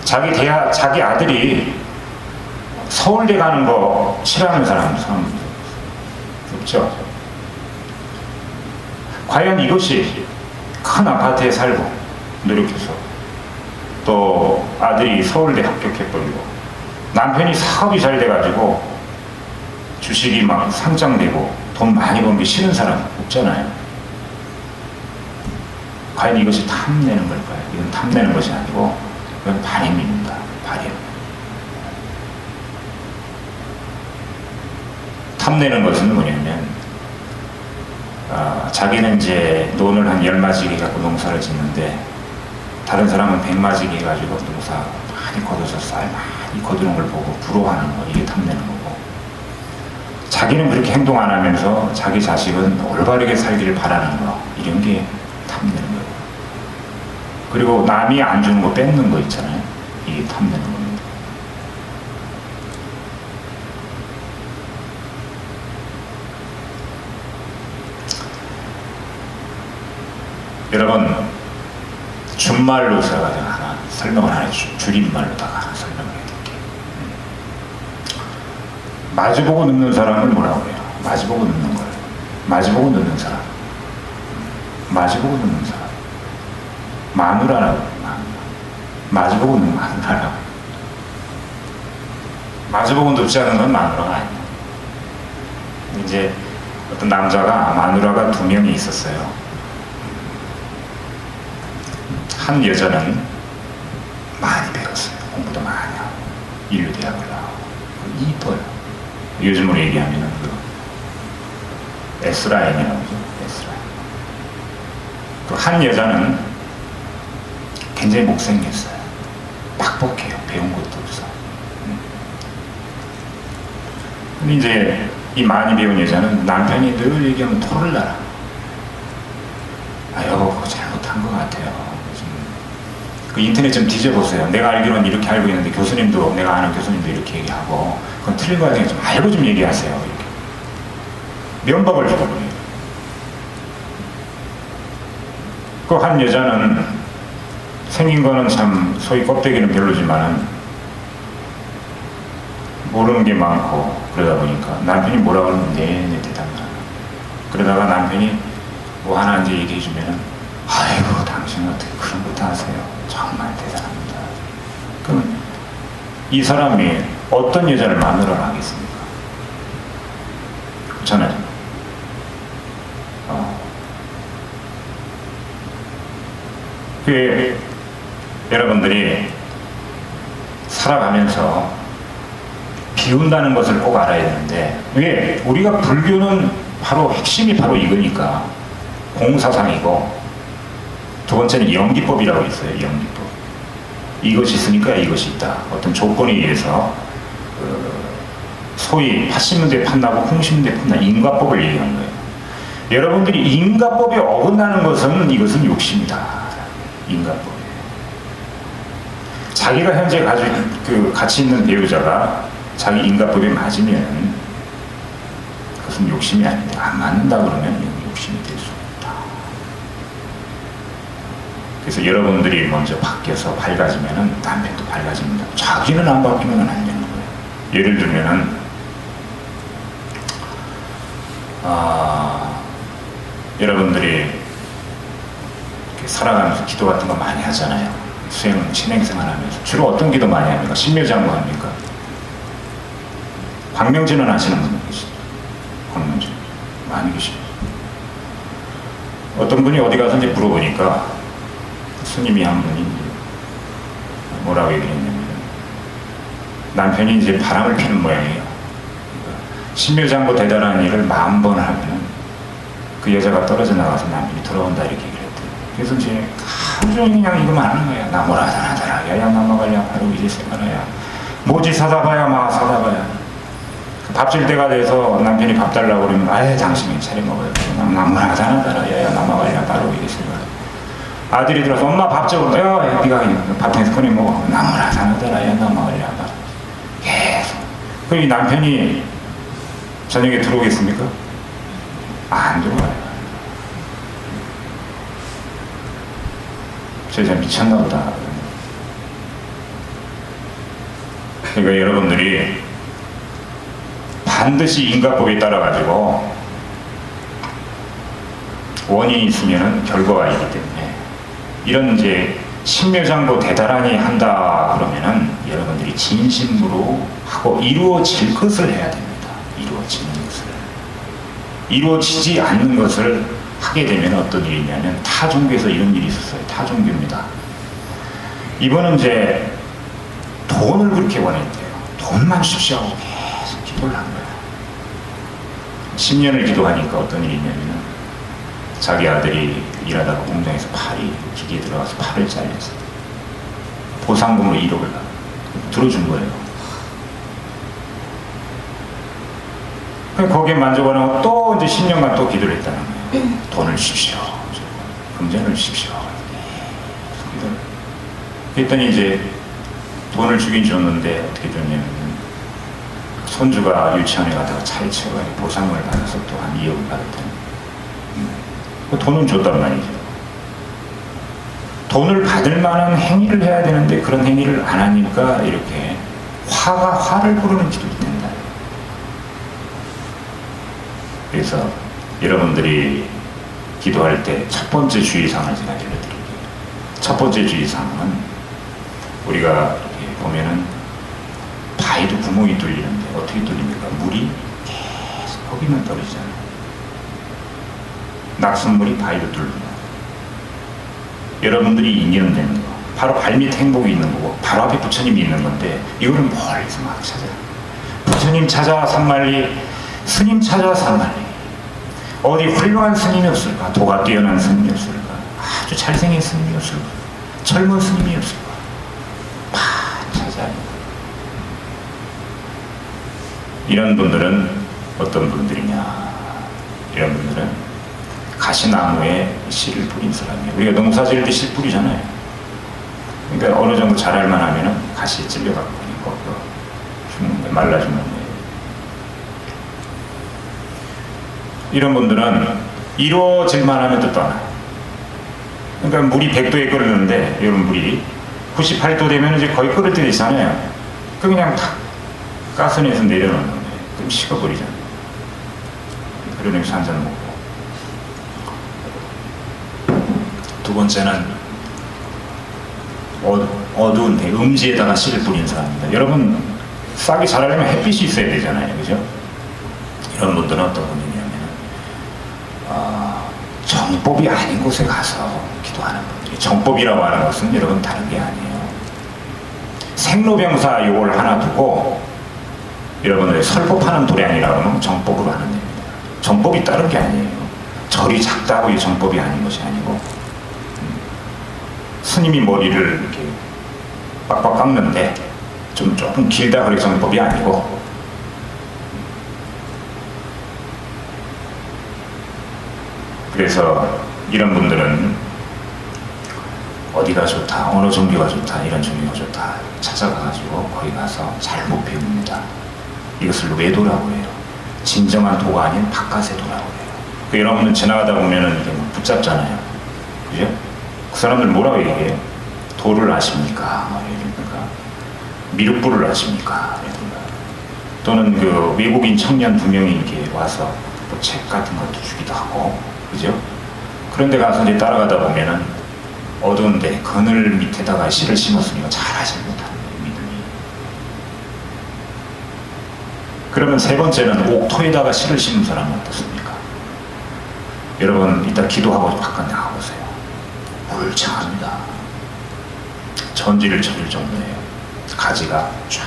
자기 아들이 서울대 가는 거 싫어하는 사람 없죠. 과연 이것이 큰 아파트에 살고 노력해서 또 아들이 서울대 합격해버리고 남편이 사업이 잘 돼가지고 주식이 막 상장되고 돈 많이 번 게 싫은 사람 없잖아요. 과연 이것이 탐내는 걸까요? 이건 탐내는 것이 아니고 이건 바램입니다. 바램. 탐내는 것은 뭐냐면 자기는 이제 논을 한 10마지기 갖고 농사를 짓는데 다른 사람은 100마지기 해가지고 농사 많이 거둬서 쌀 많이 거두는 걸 보고 부러워하는 거, 이게 탐내는 거고, 자기는 그렇게 행동 안 하면서 자기 자식은 올바르게 살기를 바라는 거, 이런 게 탐내는 거예요. 그리고 남이 안 주는 거 뺏는 거 있잖아요. 이게 탐내는 겁니다. 여러분, 준말로 제가 하나 설명을 하나 줄임말로다가 하나 설명을 해드릴게요. 마주보고 눕는 사람을 뭐라고 해요? 마주보고 눕는 걸. 마주보고 눕는 사람. 마주보고 눕는 사람. 마누라라고 해요. 마주보고 눕는 마누라라고. 마주보고 눕지 않은 건 마누라가 아니에요. 이제 어떤 남자가 마누라가 2명이 있었어요. 한 여자는 많이 배웠어요. 공부도 많이 하고 인류대학을 나오고 이뻐요. 요즘으로 얘기하면 그 S라인이라고 하죠. S라인. 그 한 여자는 굉장히 못생겼어요. 빡빡해요. 배운 것도 없어. 근데 이제 이 많이 배운 여자는 남편이 늘 얘기하면 토를 날아. 여보 그거 잘못한 것 같아요. 그 인터넷 좀 뒤져보세요. 내가 알기로는 이렇게 알고 있는데 교수님도, 내가 아는 교수님도 이렇게 얘기하고, 그건 틀린 거 같으니까 좀 알고 좀 얘기하세요. 이렇게 면박을 주더군요. 그 한 여자는 생긴 거는 참 소위 껍데기는 별로지만은 모르는 게 많고 그러다 보니까 남편이 뭐라 그러면 내내 대답을 하고, 그러다가 남편이 뭐 하나 이제 얘기해 주면은 아이고 당신 어떻게 그런 것도 아세요? 정말 대단합니다. 그럼 이 사람이 어떤 여자를 마누라로 하겠습니까? 그렇잖아요. 여러분들이 살아가면서 비운다는 것을 꼭 알아야 되는데, 왜? 우리가 불교는 바로 핵심이 바로 이거니까 공사상이고, 두 번째는 영기법이라고 있어요. 영기법. 이것이 있으니까 이것이 있다. 어떤 조건에 의해서 소위 파신문대 판나고 홍신문대 판나 인과법을 얘기하는 거예요. 여러분들이 인과법에 어긋나는 것은 이것은 욕심이다. 인과법. 자기가 현재 같이 있는 배우자가 자기 인과법에 맞으면 그것은 욕심이 아닌데, 안 맞는다 그러면 욕심이 될 수 있다. 그래서 여러분들이 먼저 바뀌어서 밝아지면은 남편도 밝아집니다. 자기는 안 바뀌면 안 되는 거예요. 예를 들면은 여러분들이 이렇게 살아가면서 기도 같은 거 많이 하잖아요. 신행생활 하면서 주로 어떤 기도 많이 합니까? 신묘장구 합니까? 광명진원 하시는 분들 계시죠? 광명진 많이 계십니다. 어떤 분이 어디 가서 이제 물어보니까 스님이 한 분이 뭐라고 얘기했냐면, 남편이 이제 바람을 피는 모양이에요. 신묘장구 대단한 일을 10,000번 하면은 그 여자가 떨어져 나가서 남편이 돌아온다, 이렇게 얘기를 했대요. 그래서 이제 하루 종일 그냥 이거만 하는 거야. 나무라 하다나더라 야야 나마갈야 바로 이제 세가라야 뭐지 사다봐야 마 사다봐야. 밥 줄 때가 돼서 남편이 밥 달라고 그러면 아예 당신이 차려 먹어요. 나무라 하다나더라 야야 나마갈야 바로 이제 세가라. 아들이 들어서 엄마 밥 줘봐. 야 네가 밥통에서 꺼내 먹어. 나무라 하다나더라 야야 나마갈야 바로. 계속. 그럼 이 남편이 저녁에 들어오겠습니까? 안 들어와요. 저 여자 미쳤나 보다. 그러니까 여러분들이 반드시 인과법에 따라 가지고 원인이 있으면 결과가 있기 때문에 이런 이제 신묘장도 대단하니 한다 그러면은 여러분들이 진심으로 하고 이루어질 것을 해야 됩니다. 이루어지는 것을. 이루어지지 않는 것을 하게 되면 어떤 일이냐면 타종교에서 이런 일이 있었어요. 타종교입니다. 이번은 이제 돈을 그렇게 원했대요. 돈만 주십시오 하고 계속 기도를 한 거예요. 10년을 기도하니까 어떤 일이 있냐면 자기 아들이 일하다가 공장에서 기계에 들어가서 팔을 잘렸어요. 보상금으로 1억을 들어준 거예요. 거기에 만족을 하고 또 이제 10년간 또 기도를 했다는 거예요. 돈을 주십시오. 금전을 주십시오. 기도를. 그랬더니 이제 돈을 주긴 줬는데 어떻게 됐냐면 손주가 유치원에 가다가 차에 치워가지고 보상금을 받아서 또 한 2억을 받았다는 그 돈은 줬단 말이죠. 돈을 받을 만한 행위를 해야 되는데 그런 행위를 안 하니까 이렇게 화를 부르는 기도가 된다. 그래서 여러분들이 기도할 때 첫 번째 주의사항을 제가 들려드릴게요. 첫 번째 주의사항은 우리가 이렇게 보면은 바위도 구멍이 뚫리는데 어떻게 뚫립니까? 물이 계속 거기만 떨어지잖아요. 낙순물이 바위도 뚫립니다. 여러분들이 인연되는 거 바로 발밑 행복이 있는 거고 바로 앞에 부처님이 있는 건데 이거를 멀리서 막 찾아요. 부처님 찾아와 산만리, 스님 찾아와 산만리. 어디 훌륭한 스님이 없을까? 도가 뛰어난 스님이 없을까? 아주 잘생긴 스님이 없을까? 젊은 스님이 없을까? 찾아요. 이런 분들은 어떤 분들이냐? 이런 분들은 가시나무에 씨를 뿌린 사람이에요. 우리가 농사 지을 때 씨 뿌리잖아요. 그러니까 어느 정도 자랄만 하면은 가시에 찔려갖고 죽는데 말라 죽는데. 이런 분들은 이루어질만 하면 또 떠나요. 그러니까 물이 100도에 끓는데 이런 물이 98도 되면 이제 거의 끓을 때 되잖아요. 그냥 탁 가스내에서 내려놓는 거예요. 그럼 식어버리잖아요. 그러면서 한잔 먹고. 두 번째는 어두운데 음지에다가 씨를 뿌린 사람입니다. 여러분 싹이 자라려면 햇빛이 있어야 되잖아요. 그죠? 이런 분들은 어떤 분이냐면 정법이 아닌 곳에 가서 기도하는 분들이, 정법이라고 하는 것은 여러분 다른 게 아니에요. 생로병사 요걸 하나 두고 여러분들 설법하는 도량이라고 하면 정법으로 하는 겁니다. 정법이 다른 게 아니에요. 절이 작다고 이 정법이 아닌 것이 아니고 스님이 머리를 이렇게 빡빡 깎는데 조금 길다 그래 정법이 아니고 그래서 이런 분들은 어디가 좋다, 어느 종교가 좋다, 이런 종교가 좋다 찾아가가지고 거기 가서 잘못 배웁니다. 이것을 외도라고 해요. 진정한 도가 아닌 바깥의 도라고 해요. 그 여러분들 지나가다 보면은 이게 뭐 붙잡잖아요. 그죠? 그 사람들 뭐라고 얘기해요? 도를 아십니까? 이러니까 미륵불을 아십니까? 이러니까 또는 그 외국인 청년 2명이 이렇게 와서 뭐 책 같은 것도 주기도 하고, 그죠? 그런데 가서 이제 따라가다 보면은 어두운데 그늘 밑에다가 씨를 심었으니까 잘 하지 못하는 거예요, 믿음이. 그러면 세 번째는 옥토에다가 씨를 심은 사람은 어떻습니까? 여러분 이따 기도하고 바깥 나가보세요. 울창합니다. 전지를 쳐줄 정도예요. 가지가 쫙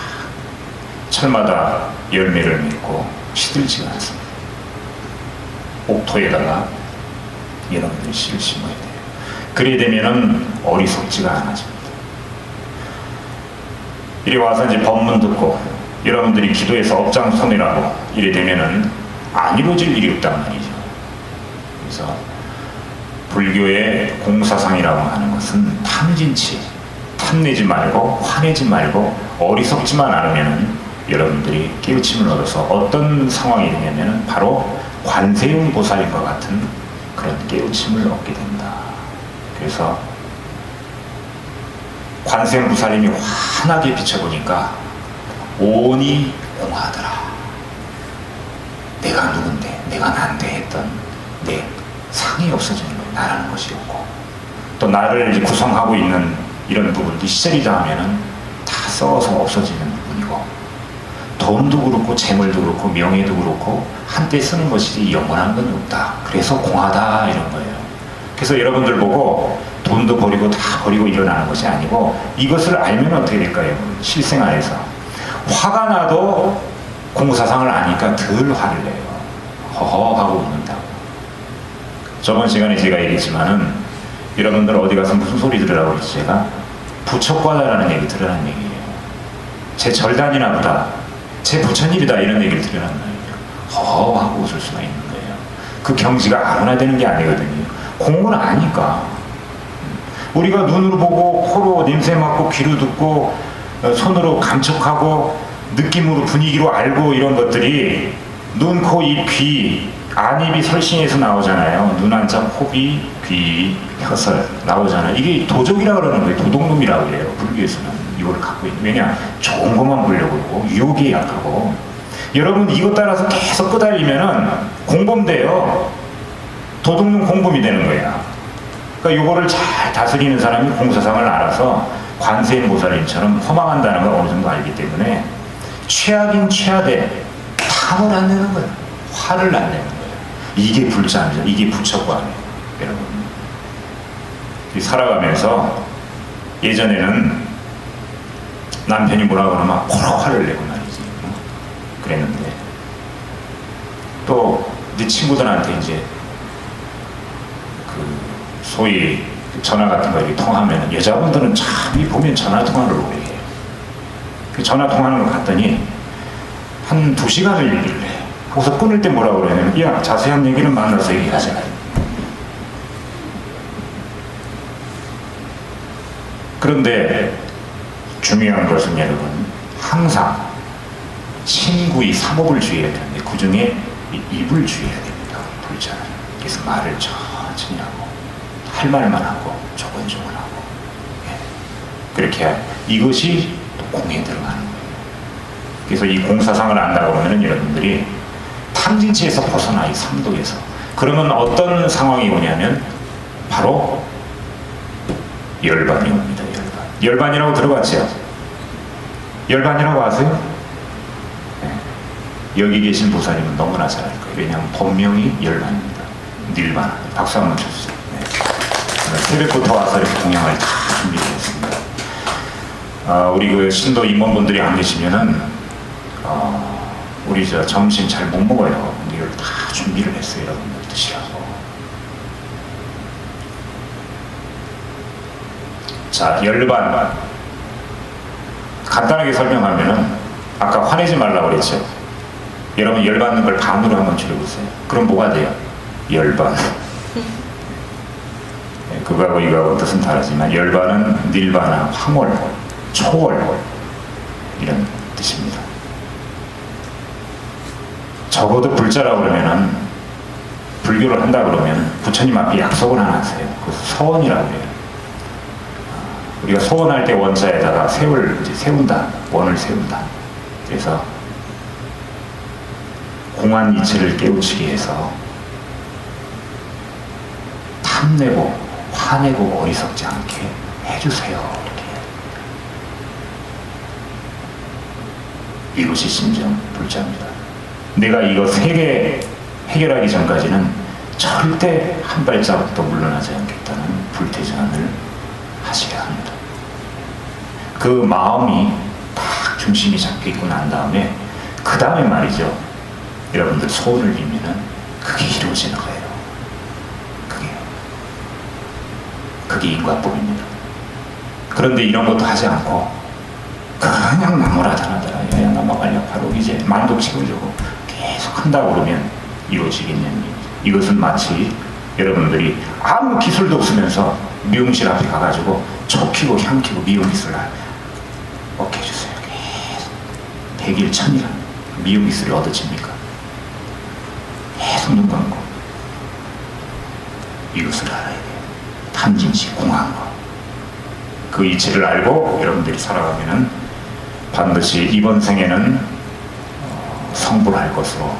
철마다 열매를 맺고 시들지가 않습니다. 옥토에다가 여러분들이 씨를 심어야 돼요. 그래야 되면은 어리석지가 않아집니다. 이리 와서 이제 법문 듣고 여러분들이 기도해서 업장선이라고 이래 되면은 안 이루어질 일이 없단 말이죠. 그래서 불교의 공사상이라고 하는 것은 탐진치, 탐내지 말고 화내지 말고 어리석지만 않으면은 여러분들이 깨우침을 얻어서 어떤 상황이 되냐면은 바로 관세음 보살과 같은 그런 깨우침을 얻게 된다. 그래서 관세음 보살님이 환하게 비춰보니까 온이 공하더라. 내가 누군데, 내가 난데 했던 내 상이 없어지는 거예요. 나라는 것이 없고, 또 나를 이제 구성하고 있는 이런 부분도 시절이 닿으면은 다 썩어서 없어지는 부분이고, 돈도 그렇고 재물도 그렇고 명예도 그렇고 한때 쓰는 것이 영원한 건 없다. 그래서 공하다 이런 거예요. 그래서 여러분들 보고 돈도 버리고 다 버리고 일어나는 것이 아니고, 이것을 알면 어떻게 될까요? 실생활에서 화가 나도 공사상을 아니까 덜 화를 내요. 허허하고 웃는다고. 저번 시간에 제가 얘기했지만은, 여러분들 어디 가서 무슨 소리 들으라고 그랬지? 제가 부처과다라는 얘기 들으라는 얘기예요. 제 절단이나 보다, 제 부처님이다 이런 얘기를 들으라는 말이에요. 허허하고 웃을 수가 있는 거예요. 그 경지가 아무나 되는 게 아니거든요. 공은 아니까. 우리가 눈으로 보고 코로 냄새 맡고 귀로 듣고 손으로 감촉하고 느낌으로 분위기로 알고, 이런 것들이 눈, 코, 입, 귀, 안입이 설신에서 나오잖아요. 눈, 안자, 코비, 귀, 혀설 나오잖아요. 이게 도적이라고 그러는 거예요. 도둑놈이라고 그래요. 불교에서는 이걸 갖고 있는. 왜냐? 좋은 것만 보려고 그러고 유혹에 약하고. 여러분 이것 따라서 계속 끄달리면은 공범돼요. 도둑놈 공범이 되는 거야. 그러니까 이거를 잘 다스리는 사람이 공사상을 알아서 관세음보살님처럼 허망한다는 걸 어느 정도 알기 때문에 최악인 최하되 탐을 안 내는 거예요. 화를 안 내는 거예요. 이게 불자입니다. 이게 부처과예요. 여러분, 살아가면서 예전에는 남편이 뭐라 그러면 코로 화를 내고 말이지. 그랬는데 또 이제 친구들한테 이제 그 소위 전화 같은 거 이렇게 통화하면, 여자분들은 참 보면 전화 통화를 오래 해요. 그 전화 통화하는 걸 갔더니 한 2시간을 얘기를 해. 거기서 끊을 때 뭐라고 그러냐면, 야, 자세한 얘기는 만나서 얘기하자. 그런데 중요한 것은 여러분, 항상 친구의 삼업을 주의해야 되는데 그 중에 입을 주의해야 됩니다. 불자는. 그래서 말을 천천히 하고 할 말만 하고 조곤조곤 하고, 그렇게 해야 이것이 또 공에 들어가는 거예요. 그래서 이 공사상을 안다고 하면 여러분들이 탐진치에서 벗어나, 이 삼독에서. 그러면 어떤 상황이 오냐면 바로 열반이 옵니다. 열반이라고 들어봤죠? 열반이라고 아세요? 네. 여기 계신 보살님은 너무나 잘 알 거예요. 왜냐하면 본명이 열반입니다. 닐바나. 박수 한번 쳐주세요. 네. 새벽부터 와서 이렇게 공양을 다 준비했습니다. 우리 그 신도 임원분들이 안 계시면은 우리 저 점심 잘 못 먹어요. 근데 이걸 다 준비를 했어요. 여러분들 드시라고. 자, 열반. 간단하게 설명하면은, 아까 화내지 말라고 그랬죠. 여러분 열받는 걸 반으로 한번 줄여보세요. 그럼 뭐가 돼요? 열반. 네, 그거하고 이거하고 뜻은 다르지만, 열반은 닐바나, 황홀, 초월 이런 뜻입니다. 적어도 불자라고 그러면은, 불교를 한다 그러면 부처님 앞에 약속을 하나 하세요. 그래서 서원이라고 해요. 우리가 소원할 때 원자에다가 세울, 이제 세운다. 원을 세운다. 그래서 공안 이치를 깨우치게 해서 탐내고 화내고 어리석지 않게 해주세요. 이렇게. 이것이 진정 불자입니다. 내가 이거 3개 해결하기 전까지는 절대 한 발자국도 물러나지 않겠다는 불퇴전을 하셔야 합니다. 그 마음이 딱 중심이 잡혀있고 난 다음에, 그 다음에 말이죠, 여러분들 소원을 빌면은 그게 이루어지는 거예요. 그게 인과법입니다. 그런데 이런 것도 하지 않고 그냥 나무라다나더라, 야 넘어가려 바로 이제 만독 채우려고 계속 한다고 그러면 이루어지겠냐니. 이것은 마치 여러분들이 아무 기술도 없으면서 미용실 앞에 가가지고 초 키고 향 키고 미용 기술 얻게 해주세요. 계속 100일 1000일 미용 기술이 얻어집니까? 계속 눈 감고 이것을 알아야 돼요. 탐진치 공한 거. 그 이치를 알고 여러분들이 살아가면은 반드시 이번 생에는 성불할 것으로